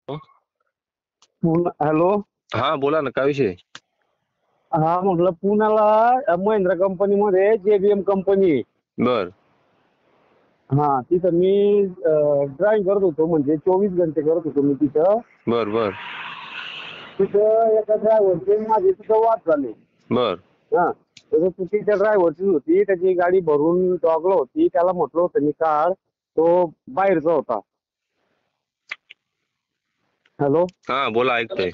Hello. हा बोला ना, काय विषय? हा म्हटलं पुण्याला महिंद्रा कंपनीमध्ये JBM कंपनी आहे. बर हा तिथं मी ड्राईव्ह करत होतो, म्हणजे 24 घंटे करत होतो मी तिथं. बर बर तिथं एका ड्रायव्हरचे माझे तिथं वाद झाले. बर हा तर चुकीच्या ड्रायव्हरची होती, त्याची गाडी भरून टॉगला होती. त्याला म्हटलं होतं मी काढ, तो बाहेरचा होता. हॅलो. हा बोला, ऐकतोय.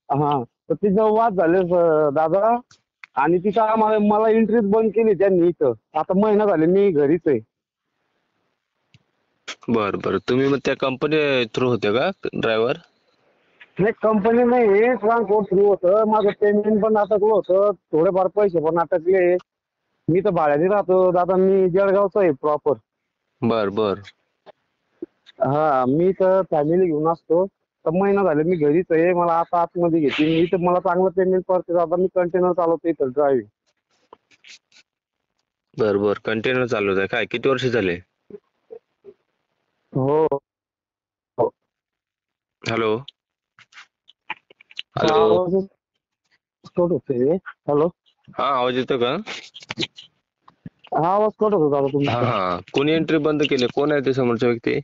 हा तर तिथं वाद झाले दादा. आणि तिथं मला एंट्रीच बंद केली त्यांनी. इथं आता महिना झाले मी घरीच आहे. बर बर तुम्ही मग त्या कंपनी थ्रू होते का ड्रायव्हर? नाही, कंपनी नाही, ट्रान्सपोर्ट थ्रू होतं. माझं पेमेंट पण अटकलं होतं, थोडेफार पैसे पण अटकले. मी तर भाड्याने राहतो दादा, मी जळगावचा आहे प्रॉपर. बर बर हा मी तर फॅमिली घेऊन असतो. तर महिना झाले मी घरीच आहे. मला आता आतमध्ये घेते मी, तर मला चांगलं पेमेंट पडते दादा. मी कंटेनर चालवतो इथं ड्रायव्हिंग. बर बर कंटेनर चालवत आहे काय? किती वर्ष झाले? हो हो. हॅलो हा, हॅलो आवाज कट होतोय. हॅलो. हा आवाज येतो का? हा, आवाज कट होतो दादा हा तुमचा. हा कोणी एंट्री बंद केली? कोण आहे ते समोरचा व्यक्ती?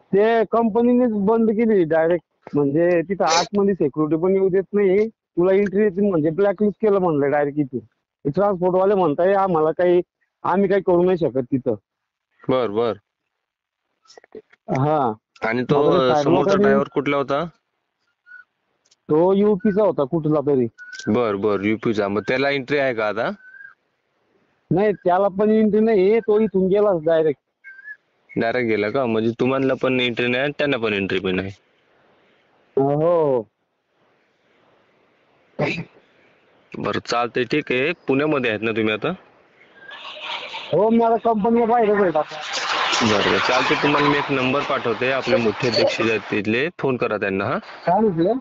ते कंपनीनेच बंद केली डायरेक्ट. म्हणजे तिथं आतमध्ये सिक्युरिटी पण येऊ देत नाही. तुला एंट्री म्हणजे ब्लॅकलिस्ट केलं म्हणलं डायरेक्ट. इथे ट्रान्सपोर्ट वाले म्हणताय आम्हाला काही, आम्ही काही करू नाही शकत तिथं. बर बर हा आणि तो आता ते साहेब समोरचा लोकांनी, ड्रायव्हर कुठला होता? तो UP चा होता कुठला तरी. बर बर UP चा. मग त्याला एंट्री आहे का आता? नाही, त्याला पण एंट्री नाही. तो इथून गेलाच डायरेक्ट. डायरेक्ट गेला का? म्हणजे तुम्हाला पण एंट्री नाही आणि त्यांना पण एंट्री पण नाही. हो. बरं चालतंय, ठीक आहे. पुण्यामध्ये आहेत ना तुम्ही आता? हो, मी आता कंपनीला बाहेरच आहे आता. बरं बरं चालते. तुम्हाला मी एक नंबर पाठवते. आपले मोठे अध्यक्ष आहेत तिथले, फोन करा त्यांना. हा, काय म्हटलं?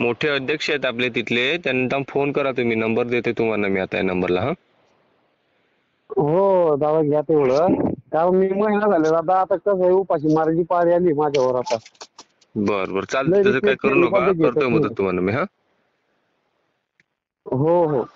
मोठे अध्यक्ष आहेत आपले तिथले, त्यांना फोन करा तुम्ही. नंबर देते तुम्हाला मी आता या नंबरला. हा हो दादा, घ्या तेवढं. कारण मी महिना झाले दादा, आता कसं आहे, उपाशी मारायची पाळी आली माझ्यावर आता. बरं बरं चालते, लय तसं काय रिक्वेस्ट करू केली पण नका. ते करतोय घेतच मदत नाही. तुम्हाला मी. हा हो हो.